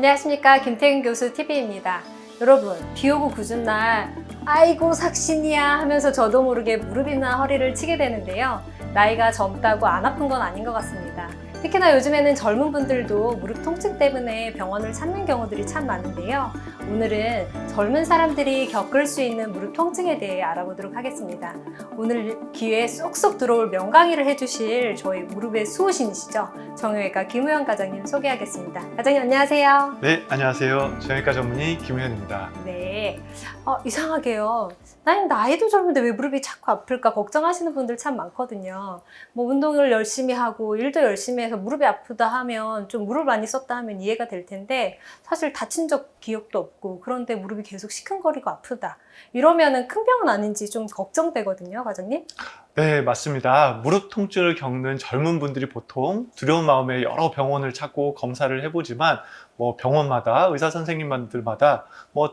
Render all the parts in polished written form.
안녕하십니까, 김태근 교수 TV입니다. 여러분, 비 오고 굳은 날 아이고 삭신이야 하면서 저도 모르게 무릎이나 허리를 치게 되는데요. 나이가 젊다고 안 아픈 건 아닌 것 같습니다. 특히나 요즘에는 젊은 분들도 무릎 통증 때문에 병원을 찾는 경우들이 참 많은데요. 오늘은 젊은 사람들이 겪을 수 있는 무릎 통증에 대해 알아보도록 하겠습니다. 오늘 귀에 쏙쏙 들어올 명강의를 해주실 저희 무릎의 수호신이시죠, 정형외과 김우현 과장님 소개하겠습니다. 과장님 안녕하세요. 네, 안녕하세요. 정형외과 전문의 김우현입니다. 네, 이상하게요. 나이도 젊은데 왜 무릎이 자꾸 아플까 걱정하시는 분들 참 많거든요. 뭐 운동을 열심히 하고 일도 열심히 해서 무릎이 아프다 하면 좀 무릎 많이 썼다 하면 이해가 될 텐데, 사실 다친 적 기억도 없고 그런데 무릎이 계속 시큰거리고 아프다 이러면은 큰 병은 아닌지 좀 걱정되거든요, 과장님. 네, 맞습니다. 무릎 통증을 겪는 젊은 분들이 보통 두려운 마음에 여러 병원을 찾고 검사를 해보지만 병원마다 의사 선생님들마다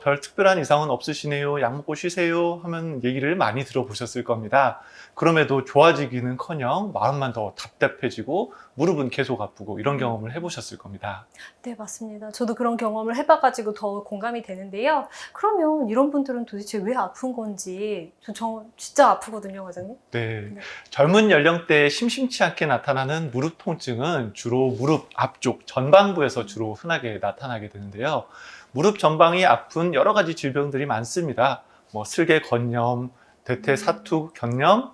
별 특별한 이상은 없으시네요, 약 먹고 쉬세요 하면 얘기를 많이 들어보셨을 겁니다. 그럼에도 좋아지기는커녕 마음만 더 답답해지고 무릎은 계속 아프고 이런 경험을 해보셨을 겁니다. 네, 맞습니다. 저도 그런 경험을 해봐가지고 더 공감이 되는데요. 그러면 이런 분들은 도대체 왜 아픈 건지, 저 진짜 아프거든요, 과장님. 네, 네. 젊은 연령대에 심심치 않게 나타나는 무릎 통증은 주로 무릎 앞쪽 전방부에서 주로 흔하게 나타나게 되는데요. 무릎 전방이 아픈 여러 가지 질병들이 많습니다. 슬개 건염, 대퇴 사투 견염,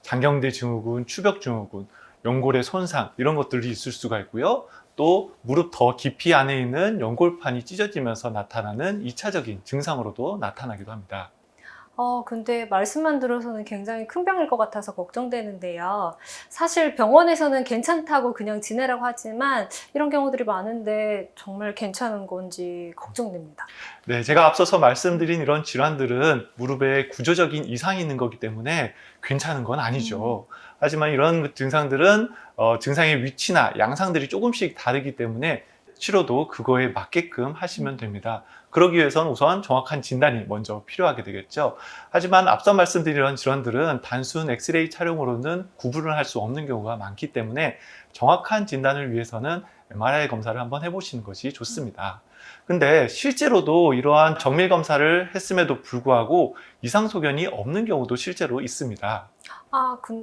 장경대 증후군, 추벽 증후군, 연골의 손상 이런 것들이 있을 수가 있고요. 또 무릎 더 깊이 안에 있는 연골판이 찢어지면서 나타나는 2차적인 증상으로도 나타나기도 합니다. 근데 말씀만 들어서는 굉장히 큰 병일 것 같아서 걱정되는데요. 사실 병원에서는 괜찮다고 그냥 지내라고 하지만 이런 경우들이 많은데 정말 괜찮은 건지 걱정됩니다. 네, 제가 앞서서 말씀드린 이런 질환들은 무릎에 구조적인 이상이 있는 거기 때문에 괜찮은 건 아니죠. 하지만 이런 증상들은 증상의 위치나 양상들이 조금씩 다르기 때문에 치료도 그거에 맞게끔 하시면 됩니다. 그러기 위해서는 우선 정확한 진단이 먼저 필요하게 되겠죠. 하지만 앞서 말씀드린 이런 질환들은 단순 엑스레이 촬영으로는 구분을 할 수 없는 경우가 많기 때문에 정확한 진단을 위해서는 MRI 검사를 한번 해보시는 것이 좋습니다. 근데 실제로도 이러한 정밀 검사를 했음에도 불구하고 이상 소견이 없는 경우도 실제로 있습니다.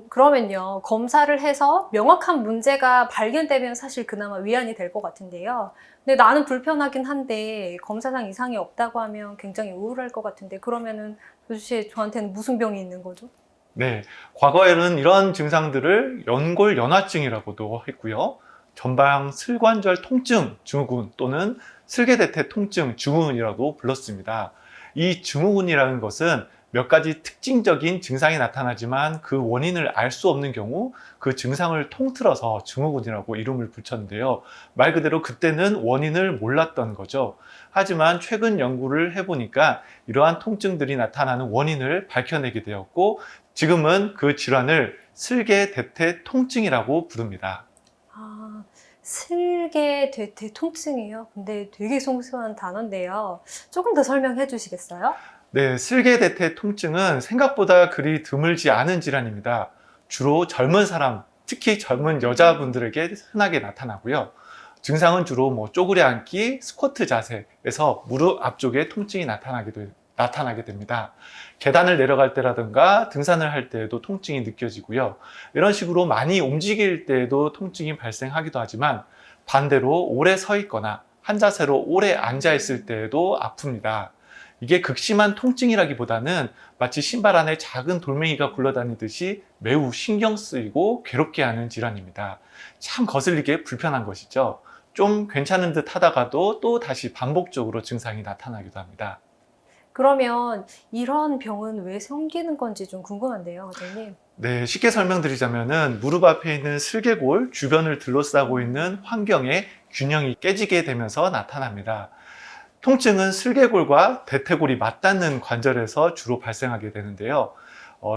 그러면요. 검사를 해서 명확한 문제가 발견되면 사실 그나마 위안이 될 것 같은데요. 근데 나는 불편하긴 한데 검사상 이상이 없다고 하면 굉장히 우울할 것 같은데, 그러면은 도대체 저한테는 무슨 병이 있는 거죠? 네, 과거에는 이런 증상들을 연골연화증이라고도 했고요. 전방 슬관절 통증 증후군 또는 슬개대퇴 통증 증후군이라고 불렀습니다. 이 증후군이라는 것은 몇 가지 특징적인 증상이 나타나지만 그 원인을 알 수 없는 경우 그 증상을 통틀어서 증후군이라고 이름을 붙였는데요. 말 그대로 그때는 원인을 몰랐던 거죠. 하지만 최근 연구를 해보니까 이러한 통증들이 나타나는 원인을 밝혀내게 되었고, 지금은 그 질환을 슬개대퇴 통증이라고 부릅니다. 슬개대퇴 통증이요? 근데 되게 생소한 단어인데요. 조금 더 설명해 주시겠어요? 네, 슬개대퇴 통증은 생각보다 그리 드물지 않은 질환입니다. 주로 젊은 사람, 특히 젊은 여자분들에게 흔하게 나타나고요. 증상은 주로 쪼그려 앉기, 스쿼트 자세에서 무릎 앞쪽에 통증이 나타나게 됩니다. 계단을 내려갈 때라든가 등산을 할 때에도 통증이 느껴지고요. 이런 식으로 많이 움직일 때에도 통증이 발생하기도 하지만, 반대로 오래 서 있거나 한 자세로 오래 앉아 있을 때에도 아픕니다. 이게 극심한 통증이라기보다는 마치 신발 안에 작은 돌멩이가 굴러다니듯이 매우 신경 쓰이고 괴롭게 하는 질환입니다. 참 거슬리게 불편한 것이죠. 좀 괜찮은 듯 하다가도 또 다시 반복적으로 증상이 나타나기도 합니다. 그러면 이런 병은 왜 생기는 건지 좀 궁금한데요, 과장님. 네, 쉽게 설명드리자면은 무릎 앞에 있는 슬개골 주변을 둘러싸고 있는 환경의 균형이 깨지게 되면서 나타납니다. 통증은 슬개골과 대퇴골이 맞닿는 관절에서 주로 발생하게 되는데요.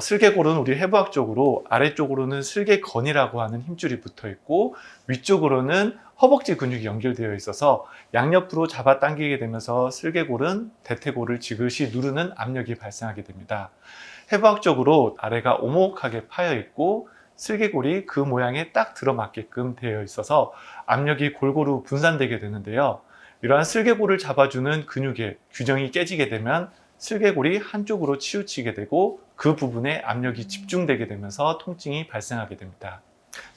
슬개골은 우리 해부학적으로 아래쪽으로는 슬개건이라고 하는 힘줄이 붙어 있고, 위쪽으로는 허벅지 근육이 연결되어 있어서 양옆으로 잡아당기게 되면서 슬개골은 대퇴골을 지그시 누르는 압력이 발생하게 됩니다. 해부학적으로 아래가 오목하게 파여 있고 슬개골이 그 모양에 딱 들어맞게끔 되어 있어서 압력이 골고루 분산되게 되는데요. 이러한 슬개골을 잡아주는 근육의 균형이 깨지게 되면 슬개골이 한쪽으로 치우치게 되고 그 부분에 압력이 집중되게 되면서 통증이 발생하게 됩니다.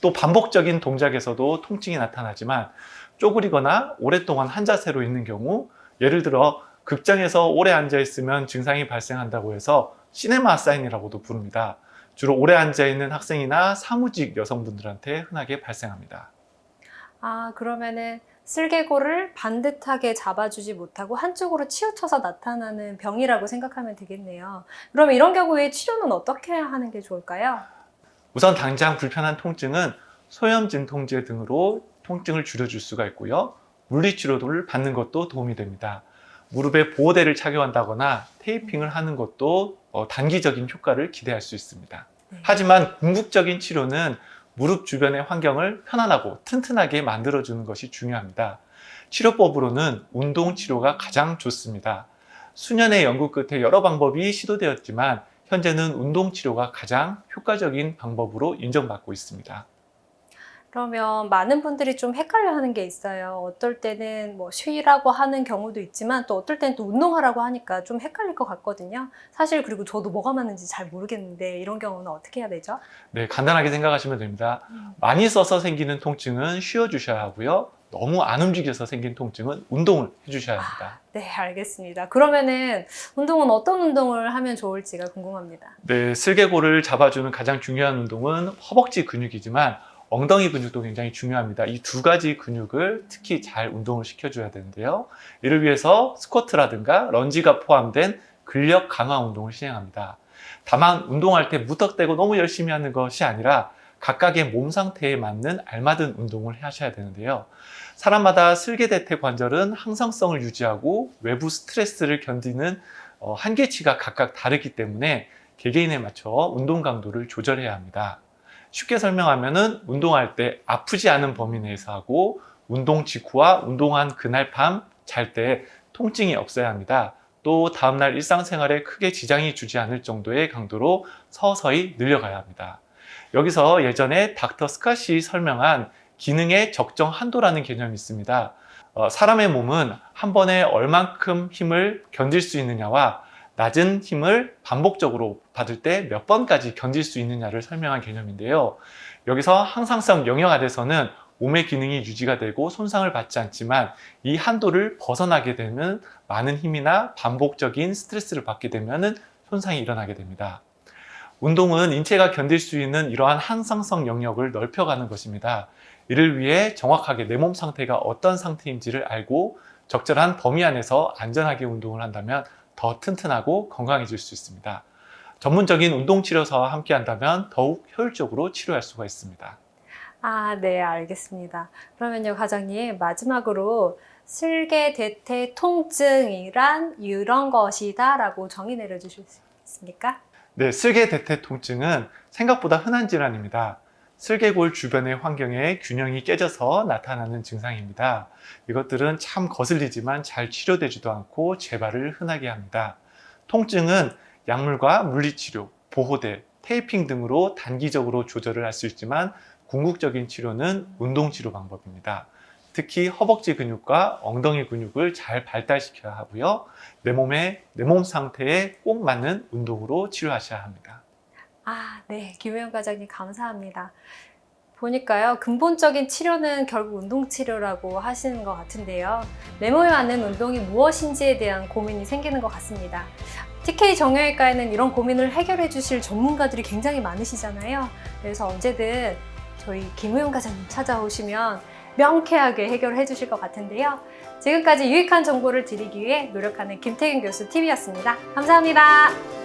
또 반복적인 동작에서도 통증이 나타나지만 쪼그리거나 오랫동안 한 자세로 있는 경우, 예를 들어 극장에서 오래 앉아 있으면 증상이 발생한다고 해서 시네마 사인이라고도 부릅니다. 주로 오래 앉아 있는 학생이나 사무직 여성분들한테 흔하게 발생합니다. 아, 그러면은 슬개골을 반듯하게 잡아주지 못하고 한쪽으로 치우쳐서 나타나는 병이라고 생각하면 되겠네요. 그럼 이런 경우에 치료는 어떻게 하는 게 좋을까요? 우선 당장 불편한 통증은 소염 진통제 등으로 통증을 줄여줄 수가 있고요. 물리치료를 받는 것도 도움이 됩니다. 무릎에 보호대를 착용한다거나 테이핑을 하는 것도 단기적인 효과를 기대할 수 있습니다. 네. 하지만 궁극적인 치료는 무릎 주변의 환경을 편안하고 튼튼하게 만들어주는 것이 중요합니다. 치료법으로는 운동 치료가 가장 좋습니다. 수년의 연구 끝에 여러 방법이 시도되었지만 현재는 운동 치료가 가장 효과적인 방법으로 인정받고 있습니다. 그러면 많은 분들이 좀 헷갈려하는 게 있어요. 어떨 때는 뭐 쉬라고 하는 경우도 있지만 또 어떨 때는 또 운동하라고 하니까 좀 헷갈릴 것 같거든요. 사실 그리고 저도 뭐가 맞는지 잘 모르겠는데 이런 경우는 어떻게 해야 되죠? 네, 간단하게 생각하시면 됩니다. 많이 써서 생기는 통증은 쉬어주셔야 하고요. 너무 안 움직여서 생긴 통증은 운동을 해주셔야 합니다. 네, 알겠습니다. 그러면은 운동은 어떤 운동을 하면 좋을지가 궁금합니다. 네, 슬개골을 잡아주는 가장 중요한 운동은 허벅지 근육이지만 엉덩이 근육도 굉장히 중요합니다. 이 두 가지 근육을 특히 잘 운동을 시켜줘야 되는데요. 이를 위해서 스쿼트라든가 런지가 포함된 근력 강화 운동을 시행합니다. 다만 운동할 때 무턱대고 너무 열심히 하는 것이 아니라 각각의 몸 상태에 맞는 알맞은 운동을 하셔야 되는데요. 사람마다 슬개대퇴 관절은 항상성을 유지하고 외부 스트레스를 견디는 한계치가 각각 다르기 때문에 개개인에 맞춰 운동 강도를 조절해야 합니다. 쉽게 설명하면은 운동할 때 아프지 않은 범위 내에서 하고 운동 직후와 운동한 그날 밤 잘 때 통증이 없어야 합니다. 또 다음날 일상생활에 크게 지장이 주지 않을 정도의 강도로 서서히 늘려가야 합니다. 여기서 예전에 닥터 스캇이 설명한 기능의 적정 한도라는 개념이 있습니다. 사람의 몸은 한 번에 얼만큼 힘을 견딜 수 있느냐와 낮은 힘을 반복적으로 받을 때 몇 번까지 견딜 수 있느냐를 설명한 개념인데요. 여기서 항상성 영역 아래서는 몸의 기능이 유지가 되고 손상을 받지 않지만 이 한도를 벗어나게 되면 많은 힘이나 반복적인 스트레스를 받게 되면 손상이 일어나게 됩니다. 운동은 인체가 견딜 수 있는 이러한 항상성 영역을 넓혀가는 것입니다. 이를 위해 정확하게 내 몸 상태가 어떤 상태인지를 알고 적절한 범위 안에서 안전하게 운동을 한다면 더 튼튼하고 건강해질 수 있습니다. 전문적인 운동치료사와 함께 한다면 더욱 효율적으로 치료할 수가 있습니다. 아, 네, 알겠습니다. 그러면요, 과장님, 마지막으로 슬개대퇴 통증이란 이런 것이다 라고 정의 내려주실 수 있습니까? 네, 슬개대퇴 통증은 생각보다 흔한 질환입니다. 슬개골 주변의 환경의 균형이 깨져서 나타나는 증상입니다. 이것들은 참 거슬리지만 잘 치료되지도 않고 재발을 흔하게 합니다. 통증은 약물과 물리치료, 보호대, 테이핑 등으로 단기적으로 조절을 할 수 있지만 궁극적인 치료는 운동치료 방법입니다. 특히 허벅지 근육과 엉덩이 근육을 잘 발달시켜야 하고요. 내 몸 상태에 꼭 맞는 운동으로 치료하셔야 합니다. 아, 네, 김혜영 과장님 감사합니다. 보니까요, 근본적인 치료는 결국 운동치료라고 하시는 것 같은데요. 내 몸에 맞는 운동이 무엇인지에 대한 고민이 생기는 것 같습니다. TK 정형외과에는 이런 고민을 해결해 주실 전문가들이 굉장히 많으시잖아요. 그래서 언제든 저희 김혜영 과장님 찾아오시면 명쾌하게 해결해 주실 것 같은데요. 지금까지 유익한 정보를 드리기 위해 노력하는 김태균 교수 TV였습니다. 감사합니다.